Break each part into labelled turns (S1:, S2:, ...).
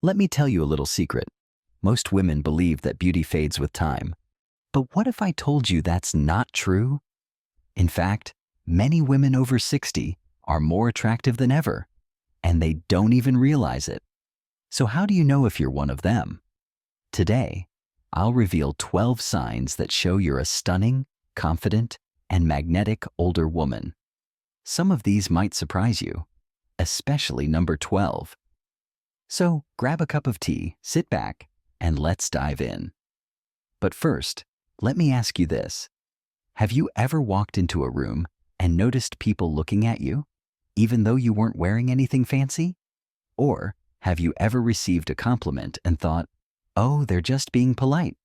S1: Let me tell you a little secret. Most women believe that beauty fades with time. But what if I told you that's not true? In fact, many women over 60 are more attractive than ever, and they don't even realize it. So how do you know if you're one of them? Today, I'll reveal 12 signs that show you're a stunning, confident, and magnetic older woman. Some of these might surprise you, especially number 12. So grab a cup of tea, sit back, and let's dive in. But first, let me ask you this. Have you ever walked into a room and noticed people looking at you, even though you weren't wearing anything fancy? Or have you ever received a compliment and thought, oh, they're just being polite?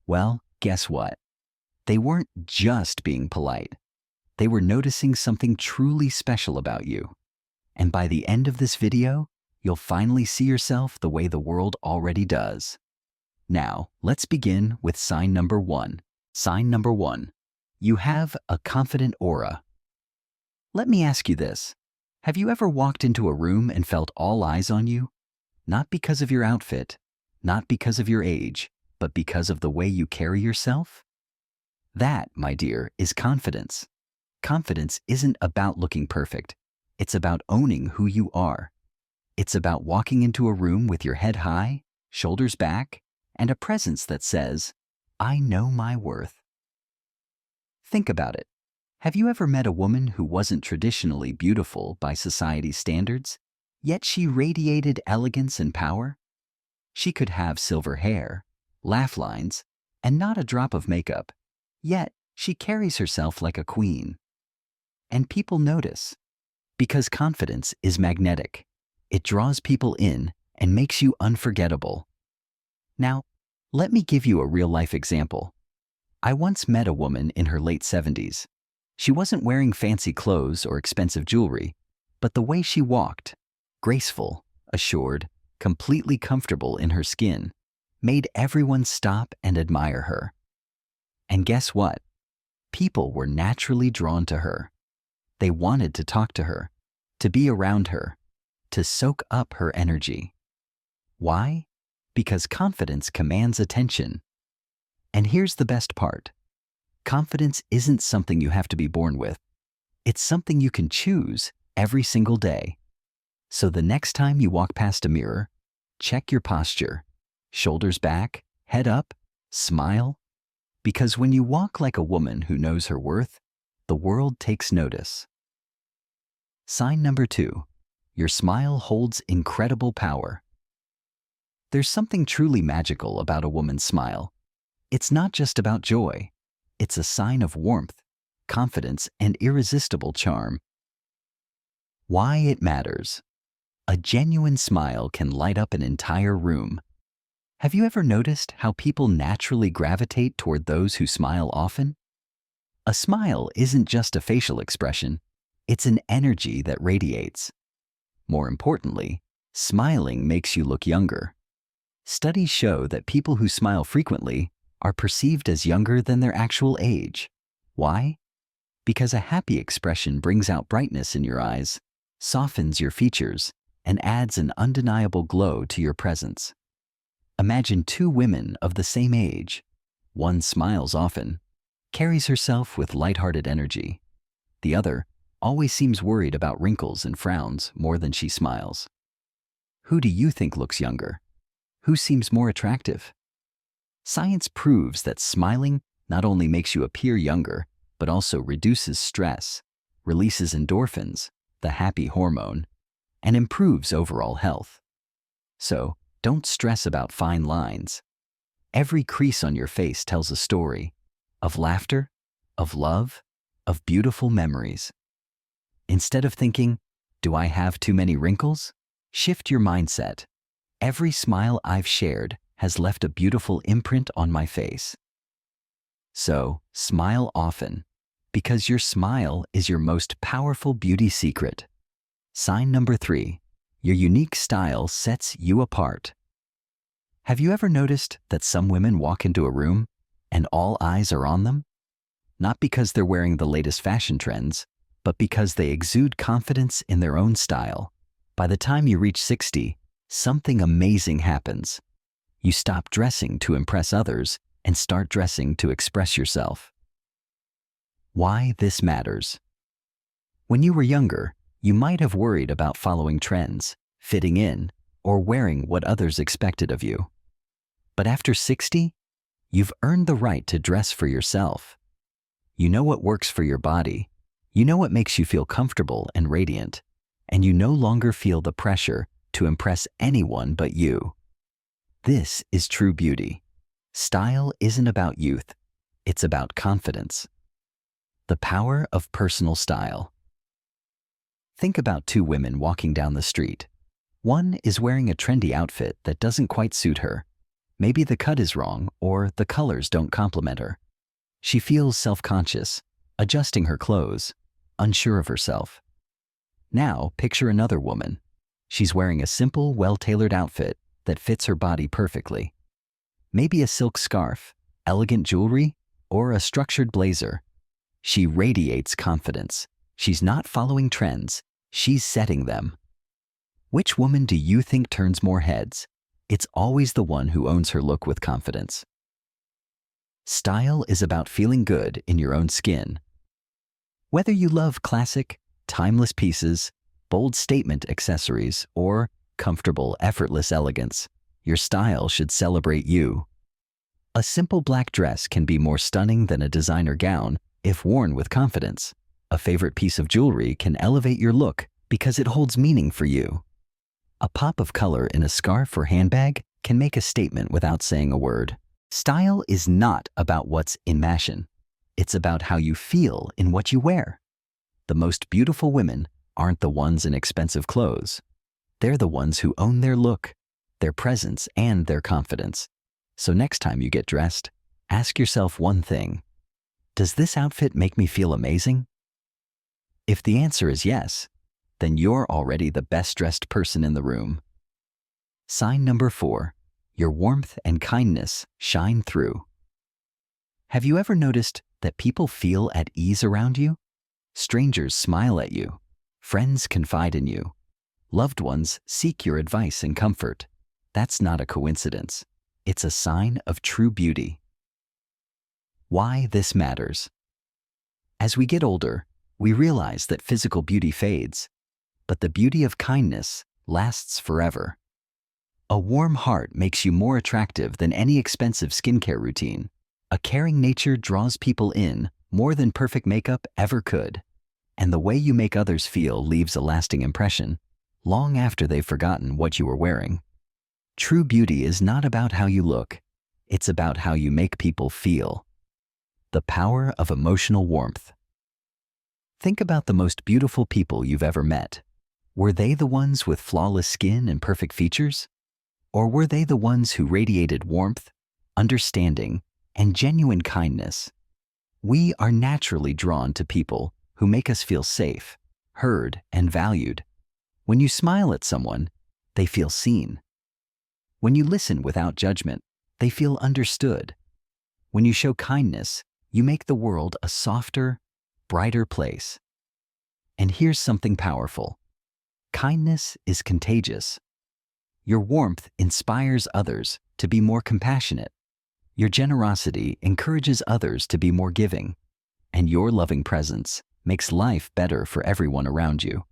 S1: Well, guess what? They weren't just being polite. They were noticing something truly special about you. And by the end of this video, you'll finally see yourself the way the world already does. Now, let's begin with sign number 1. Sign number 1. You have a confident aura. Let me ask you this. Have you ever walked into a room and felt all eyes on you? Not because of your outfit, not because of your age, but because of the way you carry yourself? That, my dear, is confidence. Confidence isn't about looking perfect. It's about owning who you are. It's about walking into a room with your head high, shoulders back, and a presence that says, I know my worth. Think about it. Have you ever met a woman who wasn't traditionally beautiful by society's standards, yet she radiated elegance and power? She could have silver hair, laugh lines, and not a drop of makeup, yet she carries herself like a queen. And people notice, because confidence is magnetic. It draws people in and makes you unforgettable. Now, let me give you a real-life example. I once met a woman in her late 70s. She wasn't wearing fancy clothes or expensive jewelry, but the way she walked, graceful, assured, completely comfortable in her skin, made everyone stop and admire her. And guess what? People were naturally drawn to her. They wanted to talk to her, to be around her, to soak up her energy. Why? Because confidence commands attention. And here's the best part. Confidence isn't something you have to be born with. It's something you can choose every single day. So the next time you walk past a mirror, check your posture. Shoulders back, head up, smile. Because when you walk like a woman who knows her worth, the world takes notice. Sign number 2. Your smile holds incredible power. There's something truly magical about a woman's smile. It's not just about joy. It's a sign of warmth, confidence, and irresistible charm. Why it matters. A genuine smile can light up an entire room. Have you ever noticed how people naturally gravitate toward those who smile often? A smile isn't just a facial expression. It's an energy that radiates. More importantly, smiling makes you look younger. Studies show that people who smile frequently are perceived as younger than their actual age. Why? Because a happy expression brings out brightness in your eyes, softens your features, and adds an undeniable glow to your presence. Imagine two women of the same age. One smiles often, carries herself with lighthearted energy. The other always seems worried about wrinkles and frowns more than she smiles. Who do you think looks younger? Who seems more attractive? Science proves that smiling not only makes you appear younger, but also reduces stress, releases endorphins, the happy hormone, and improves overall health. So, don't stress about fine lines. Every crease on your face tells a story of laughter, of love, of beautiful memories. Instead of thinking, do I have too many wrinkles? Shift your mindset. Every smile I've shared has left a beautiful imprint on my face. So, smile often, because your smile is your most powerful beauty secret. Sign number 3. Your unique style sets you apart. Have you ever noticed that some women walk into a room and all eyes are on them? Not because they're wearing the latest fashion trends, but because they exude confidence in their own style. By the time you reach 60, something amazing happens. You stop dressing to impress others and start dressing to express yourself. Why this matters. When you were younger, you might have worried about following trends, fitting in, or wearing what others expected of you. But after 60, you've earned the right to dress for yourself. You know what works for your body, you know what makes you feel comfortable and radiant, and you no longer feel the pressure to impress anyone but you. This is true beauty. Style isn't about youth, it's about confidence. The power of personal style. Think about two women walking down the street. One is wearing a trendy outfit that doesn't quite suit her. Maybe the cut is wrong or the colors don't complement her. She feels self-conscious, adjusting her clothes, unsure of herself. Now picture another woman. She's wearing a simple, well-tailored outfit that fits her body perfectly. Maybe a silk scarf, elegant jewelry, or a structured blazer. She radiates confidence. She's not following trends, she's setting them. Which woman do you think turns more heads? It's always the one who owns her look with confidence. Style is about feeling good in your own skin. Whether you love classic, timeless pieces, bold statement accessories, or comfortable, effortless elegance, your style should celebrate you. A simple black dress can be more stunning than a designer gown if worn with confidence. A favorite piece of jewelry can elevate your look because it holds meaning for you. A pop of color in a scarf or handbag can make a statement without saying a word. Style is not about what's in fashion. It's about how you feel in what you wear. The most beautiful women aren't the ones in expensive clothes. They're the ones who own their look, their presence, and their confidence. So next time you get dressed, ask yourself one thing. Does this outfit make me feel amazing? If the answer is yes, then you're already the best dressed person in the room. Sign number 4, your warmth and kindness shine through. Have you ever noticed that people feel at ease around you? Strangers smile at you. Friends confide in you. Loved ones seek your advice and comfort. That's not a coincidence. It's a sign of true beauty. Why this matters. As we get older, we realize that physical beauty fades, but the beauty of kindness lasts forever. A warm heart makes you more attractive than any expensive skincare routine. A caring nature draws people in more than perfect makeup ever could. And the way you make others feel leaves a lasting impression, long after they've forgotten what you were wearing. True beauty is not about how you look, it's about how you make people feel. The power of emotional warmth. Think about the most beautiful people you've ever met. Were they the ones with flawless skin and perfect features? Or were they the ones who radiated warmth, understanding, and genuine kindness? We are naturally drawn to people who make us feel safe, heard, and valued. When you smile at someone, they feel seen. When you listen without judgment, they feel understood. When you show kindness, you make the world a softer, brighter place. And here's something powerful. Kindness is contagious. Your warmth inspires others to be more compassionate. Your generosity encourages others to be more giving. And your loving presence makes life better for everyone around you.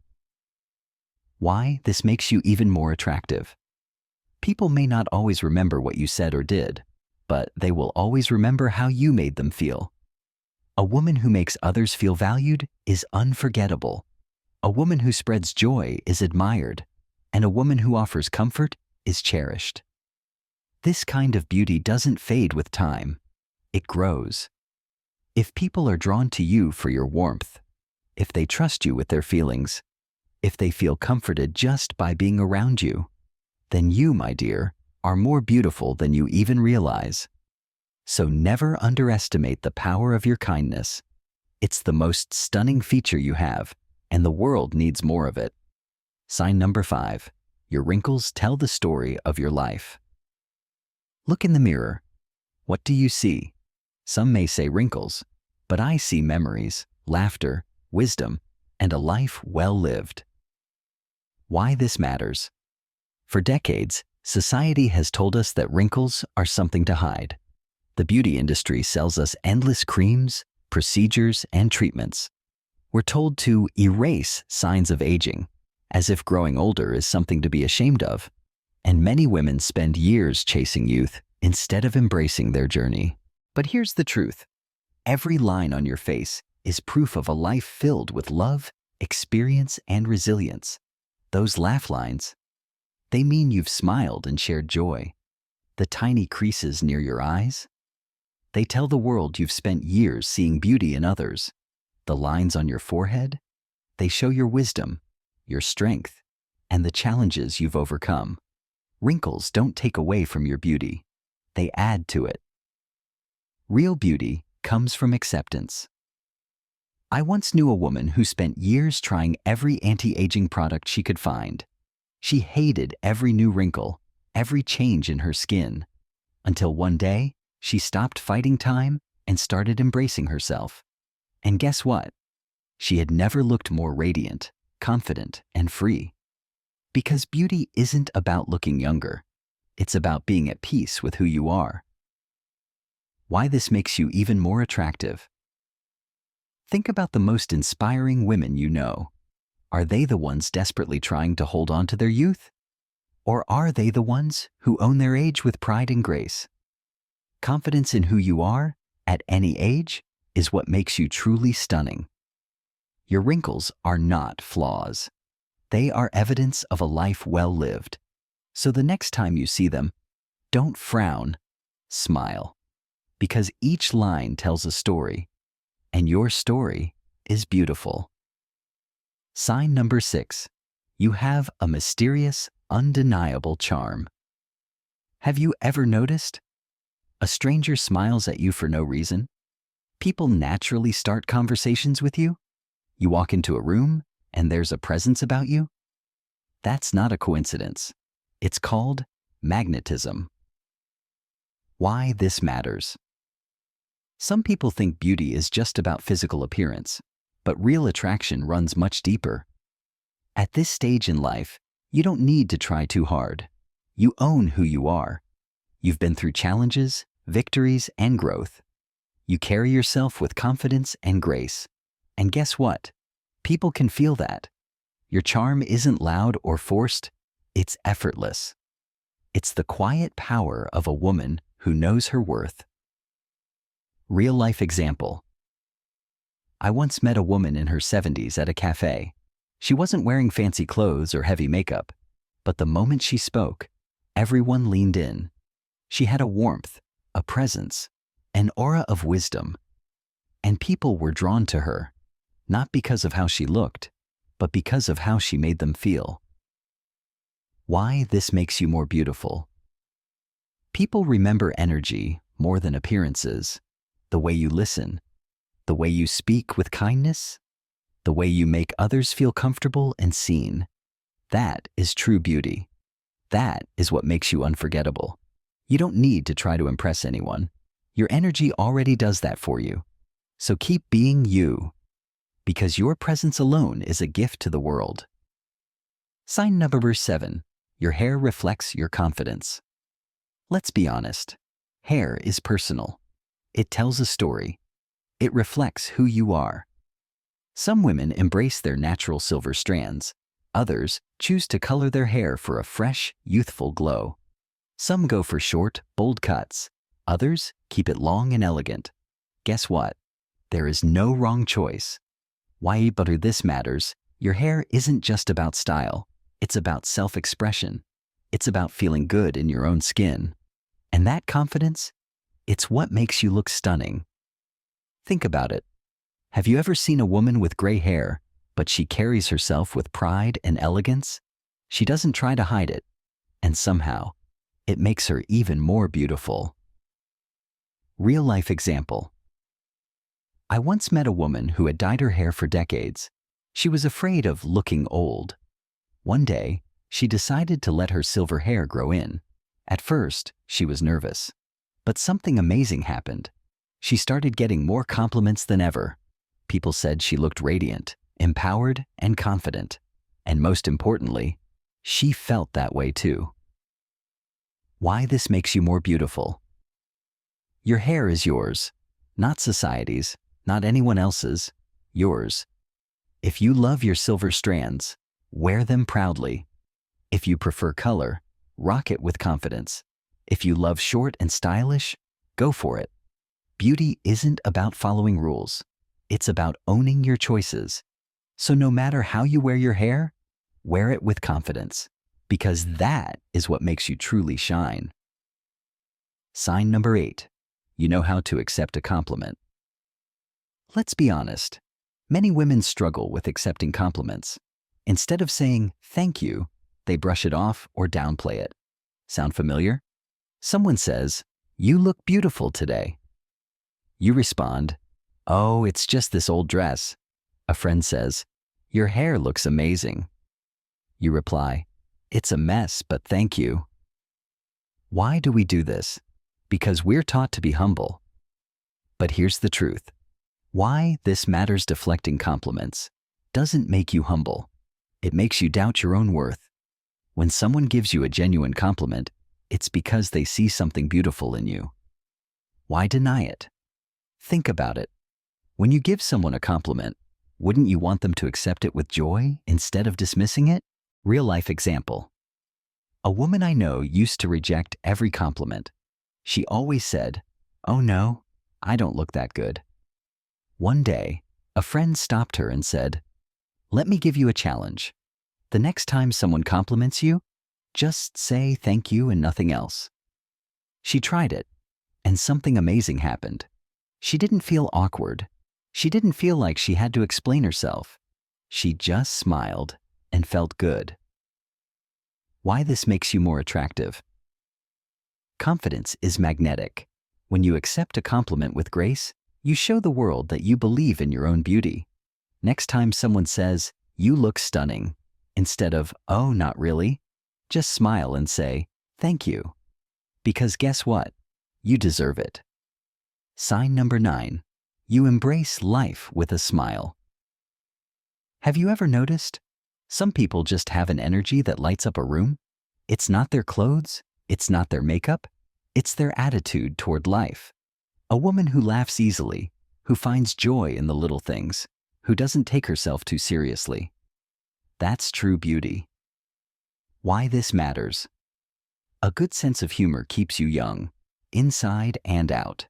S1: Why this makes you even more attractive. People may not always remember what you said or did, but they will always remember how you made them feel. A woman who makes others feel valued is unforgettable. A woman who spreads joy is admired, and a woman who offers comfort is cherished. This kind of beauty doesn't fade with time. It grows. If people are drawn to you for your warmth, if they trust you with their feelings, if they feel comforted just by being around you, then you, my dear, are more beautiful than you even realize. So never underestimate the power of your kindness. It's the most stunning feature you have, and the world needs more of it. Sign number 5. Your wrinkles tell the story of your life. Look in the mirror. What do you see? Some may say wrinkles, but I see memories, laughter, wisdom, and a life well lived. Why this matters. For decades, society has told us that wrinkles are something to hide. The beauty industry sells us endless creams, procedures, and treatments. We're told to erase signs of aging, as if growing older is something to be ashamed of. And many women spend years chasing youth instead of embracing their journey. But here's the truth. Every line on your face is proof of a life filled with love, experience, and resilience. Those laugh lines, they mean you've smiled and shared joy. The tiny creases near your eyes, they tell the world you've spent years seeing beauty in others. The lines on your forehead, they show your wisdom, your strength, and the challenges you've overcome. Wrinkles don't take away from your beauty. They add to it. Real beauty comes from acceptance. I once knew a woman who spent years trying every anti-aging product she could find. She hated every new wrinkle, every change in her skin, until one day, she stopped fighting time and started embracing herself. And guess what? She had never looked more radiant, confident, and free. Because beauty isn't about looking younger. It's about being at peace with who you are. Why this makes you even more attractive. Think about the most inspiring women you know. Are they the ones desperately trying to hold on to their youth? Or are they the ones who own their age with pride and grace? Confidence in who you are, at any age, is what makes you truly stunning. Your wrinkles are not flaws. They are evidence of a life well lived. So the next time you see them, don't frown, smile. Because each line tells a story, and your story is beautiful. Sign number 6. You have a mysterious, undeniable charm. Have you ever noticed? A stranger smiles at you for no reason. People naturally start conversations with you. You walk into a room, and there's a presence about you. That's not a coincidence. It's called magnetism. Why this matters. Some people think beauty is just about physical appearance, but real attraction runs much deeper. At this stage in life, you don't need to try too hard. You own who you are. You've been through challenges, victories, and growth. You carry yourself with confidence and grace. And guess what? People can feel that. Your charm isn't loud or forced, it's effortless. It's the quiet power of a woman who knows her worth. Real-life example. I once met a woman in her 70s at a cafe. She wasn't wearing fancy clothes or heavy makeup, but the moment she spoke, everyone leaned in. She had a warmth, a presence, an aura of wisdom. And people were drawn to her, not because of how she looked, but because of how she made them feel. Why this makes you more beautiful. People remember energy more than appearances. The way you listen, the way you speak with kindness, the way you make others feel comfortable and seen. That is true beauty. That is what makes you unforgettable. You don't need to try to impress anyone. Your energy already does that for you. So keep being you, because your presence alone is a gift to the world. Sign number 7. Your hair reflects your confidence. Let's be honest. Hair is personal. It tells a story. It reflects who you are. Some women embrace their natural silver strands. Others choose to color their hair for a fresh, youthful glow. Some go for short, bold cuts. Others keep it long and elegant. Guess what? There is no wrong choice. Why but this matters? Your hair isn't just about style. It's about self-expression. It's about feeling good in your own skin. And that confidence, it's what makes you look stunning. Think about it. Have you ever seen a woman with gray hair, but she carries herself with pride and elegance? She doesn't try to hide it, and somehow, it makes her even more beautiful. Real-life example. I once met a woman who had dyed her hair for decades. She was afraid of looking old. One day, she decided to let her silver hair grow in. At first, she was nervous. But something amazing happened. She started getting more compliments than ever. People said she looked radiant, empowered, and confident. And most importantly, She felt that way too. Why this makes you more beautiful. Your hair is yours, not society's, not anyone else's, yours. If you love your silver strands, wear them proudly. If you prefer color, rock it with confidence. If you love short and stylish, go for it. Beauty isn't about following rules. It's about owning your choices. So no matter how you wear your hair, wear it with confidence, because that is what makes you truly shine. Sign number 8. You know how to accept a compliment. Let's be honest. Many women struggle with accepting compliments. Instead of saying, "Thank you," they brush it off or downplay it. Sound familiar? Someone says, "You look beautiful today." You respond, "Oh, it's just this old dress." A friend says, "Your hair looks amazing." You reply, "It's a mess, but thank you." Why do we do this? Because we're taught to be humble. But here's the truth. Why this matters: deflecting compliments doesn't make you humble. It makes you doubt your own worth. When someone gives you a genuine compliment, it's because they see something beautiful in you. Why deny it? Think about it. When you give someone a compliment, wouldn't you want them to accept it with joy instead of dismissing it? Real life example. A woman I know used to reject every compliment. She always said, "Oh no, I don't look that good." One day, a friend stopped her and said, "Let me give you a challenge. The next time someone compliments you, just say thank you and nothing else." She tried it, and something amazing happened. She didn't feel awkward. She didn't feel like she had to explain herself. She just smiled and felt good. Why this makes you more attractive. Confidence is magnetic. When you accept a compliment with grace, you show the world that you believe in your own beauty. Next time someone says, "You look stunning," instead of, "Oh, not really," just smile and say, "Thank you." Because guess what? You deserve it. Sign number 9. You embrace life with a smile. Have you ever noticed? Some people just have an energy that lights up a room. It's not their clothes, it's not their makeup, it's their attitude toward life. A woman who laughs easily, who finds joy in the little things, who doesn't take herself too seriously. That's true beauty. Why this matters. A good sense of humor keeps you young, inside and out.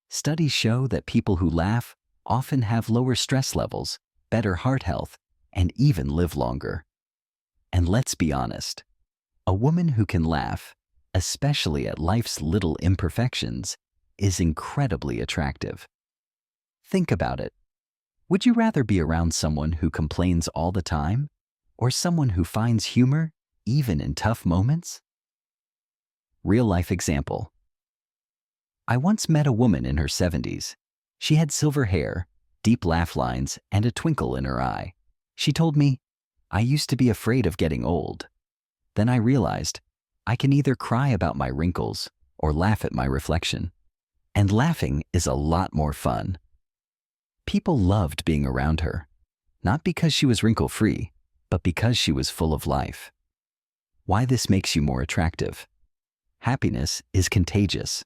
S1: Studies show that people who laugh often have lower stress levels, better heart health, and even live longer. And let's be honest, a woman who can laugh, especially at life's little imperfections, is incredibly attractive. Think about it. Would you rather be around someone who complains all the time, or someone who finds humor even in tough moments? Real life example. I once met a woman in her 70s. She had silver hair, deep laugh lines, and a twinkle in her eye. She told me, "I used to be afraid of getting old. Then I realized I can either cry about my wrinkles or laugh at my reflection. And laughing is a lot more fun." People loved being around her, not because she was wrinkle-free, but because she was full of life. Why this makes you more attractive. Happiness is contagious.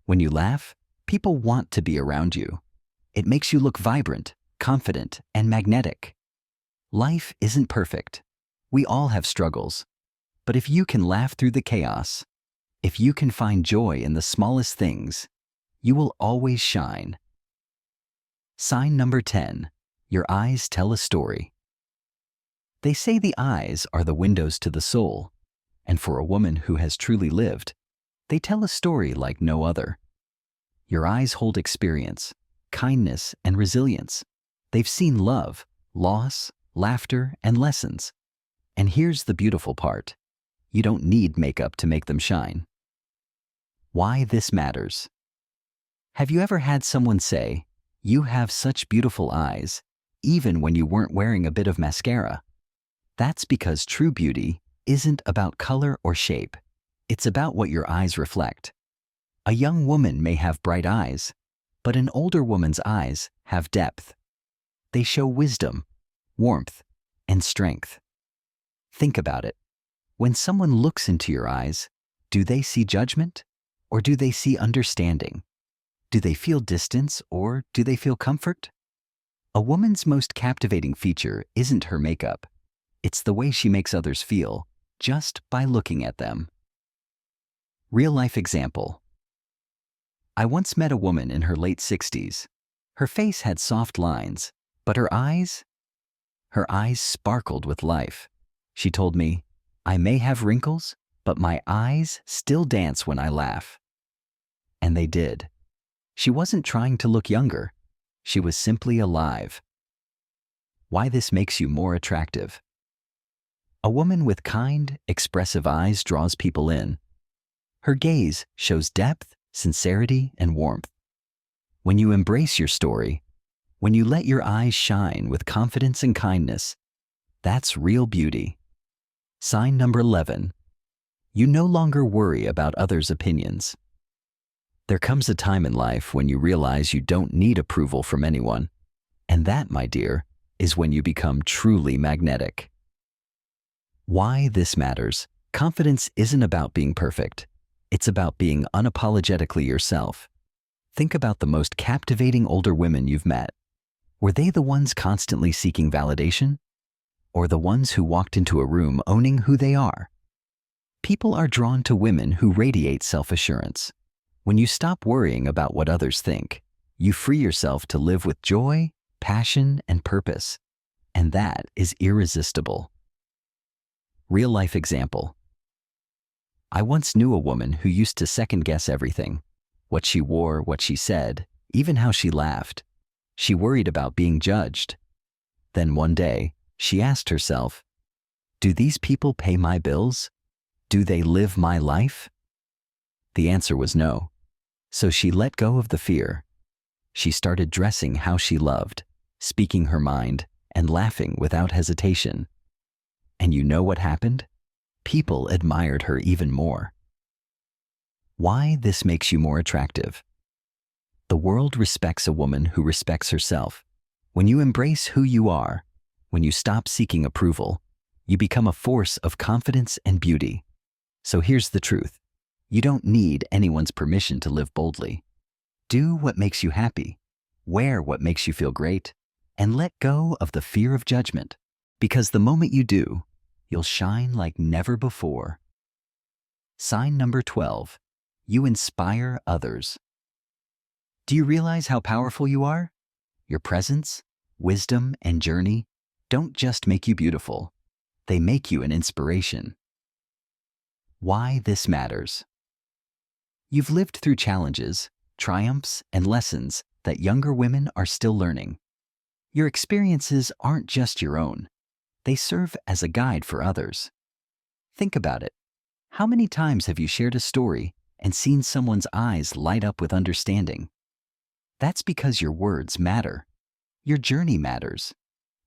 S1: When you laugh, people want to be around you. It makes you look vibrant, confident, and magnetic. Life isn't perfect. We all have struggles. But if you can laugh through the chaos, if you can find joy in the smallest things, you will always shine. Sign number 10. Your eyes tell a story. They say the eyes are the windows to the soul, and for a woman who has truly lived, they tell a story like no other. Your eyes hold experience, kindness, and resilience. They've seen love, loss, laughter, and lessons. And here's the beautiful part. You don't need makeup to make them shine. Why this matters. Have you ever had someone say, "You have such beautiful eyes," even when you weren't wearing a bit of mascara? That's because true beauty isn't about color or shape. It's about what your eyes reflect. A young woman may have bright eyes, but an older woman's eyes have depth. They show wisdom, warmth, and strength. Think about it. When someone looks into your eyes, do they see judgment or do they see understanding? Do they feel distance or do they feel comfort? A woman's most captivating feature isn't her makeup. It's the way she makes others feel just by looking at them. Real-life example. I once met a woman in her late 60s. Her face had soft lines, but her eyes sparkled with life. She told me, "I may have wrinkles, but my eyes still dance when I laugh." And they did. She wasn't trying to look younger. She was simply alive. Why this makes you more attractive. A woman with kind, expressive eyes draws people in. Her gaze shows depth, sincerity, and warmth. When you embrace your story, when you let your eyes shine with confidence and kindness, that's real beauty. Sign number 11. You no longer worry about others' opinions. There comes a time in life when you realize you don't need approval from anyone. And that, my dear, is when you become truly magnetic. Why this matters. Confidence isn't about being perfect. It's about being unapologetically yourself. Think about the most captivating older women you've met. Were they the ones constantly seeking validation? Or the ones who walked into a room owning who they are? People are drawn to women who radiate self-assurance. When you stop worrying about what others think, you free yourself to live with joy, passion, and purpose. And that is irresistible. Real-life example. I once knew a woman who used to second-guess everything. What she wore, what she said, even how she laughed. She worried about being judged. Then one day, she asked herself, "Do these people pay my bills? Do they live my life?" The answer was no. So she let go of the fear. She started dressing how she loved, speaking her mind, and laughing without hesitation. And you know what happened? People admired her even more. Why this makes you more attractive. The world respects a woman who respects herself. When you embrace who you are, when you stop seeking approval, you become a force of confidence and beauty. So here's the truth. You don't need anyone's permission to live boldly. Do what makes you happy, wear what makes you feel great, and let go of the fear of judgment. Because the moment you do, you'll shine like never before. Sign number 12. You inspire others. Do you realize how powerful you are? Your presence, wisdom, and journey don't just make you beautiful. They make you an inspiration. Why this matters. You've lived through challenges, triumphs, and lessons that younger women are still learning. Your experiences aren't just your own. They serve as a guide for others. Think about it. How many times have you shared a story and seen someone's eyes light up with understanding? That's because your words matter. Your journey matters.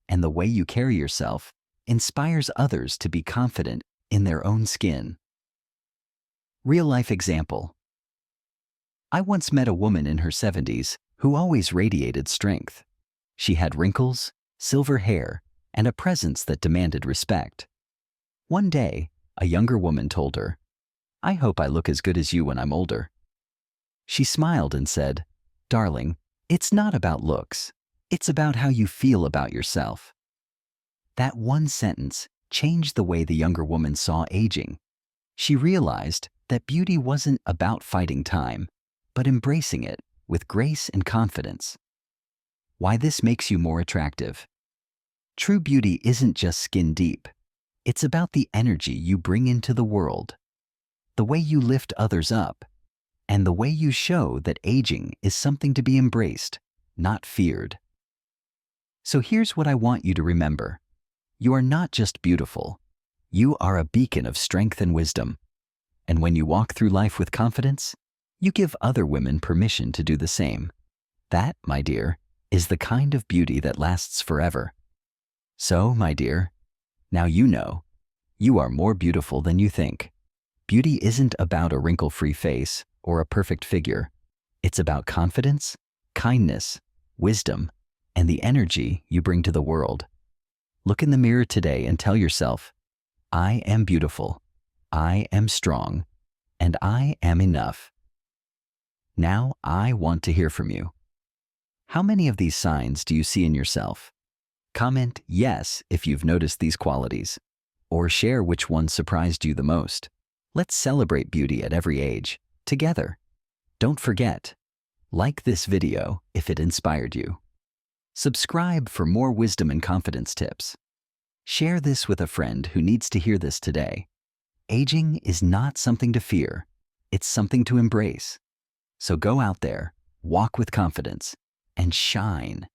S1: And the way you carry yourself inspires others to be confident in their own skin. Real-life example. I once met a woman in her 70s who always radiated strength. She had wrinkles, silver hair, and a presence that demanded respect. One day, a younger woman told her, "I hope I look as good as you when I'm older." She smiled and said, "Darling, it's not about looks. It's about how you feel about yourself." That one sentence changed the way the younger woman saw aging. She realized that beauty wasn't about fighting time, but embracing it with grace and confidence. Why this makes you more attractive. True beauty isn't just skin deep. It's about the energy you bring into the world, the way you lift others up, and the way you show that aging is something to be embraced, not feared. So here's what I want you to remember. You are not just beautiful. You are a beacon of strength and wisdom. And when you walk through life with confidence, you give other women permission to do the same. That, my dear, is the kind of beauty that lasts forever. So, my dear, now you know, you are more beautiful than you think. Beauty isn't about a wrinkle-free face or a perfect figure. It's about confidence, kindness, wisdom, and the energy you bring to the world. Look in the mirror today and tell yourself, "I am beautiful. I am strong, and I am enough. Now I want to hear from you. How many of these signs do you see in yourself? Comment yes if you've noticed these qualities, or share which one surprised you the most. Let's celebrate beauty at every age, together. Don't forget, like this video if it inspired you. Subscribe for more wisdom and confidence tips. Share this with a friend who needs to hear this today. Aging is not something to fear, it's something to embrace. So go out there, walk with confidence, and shine.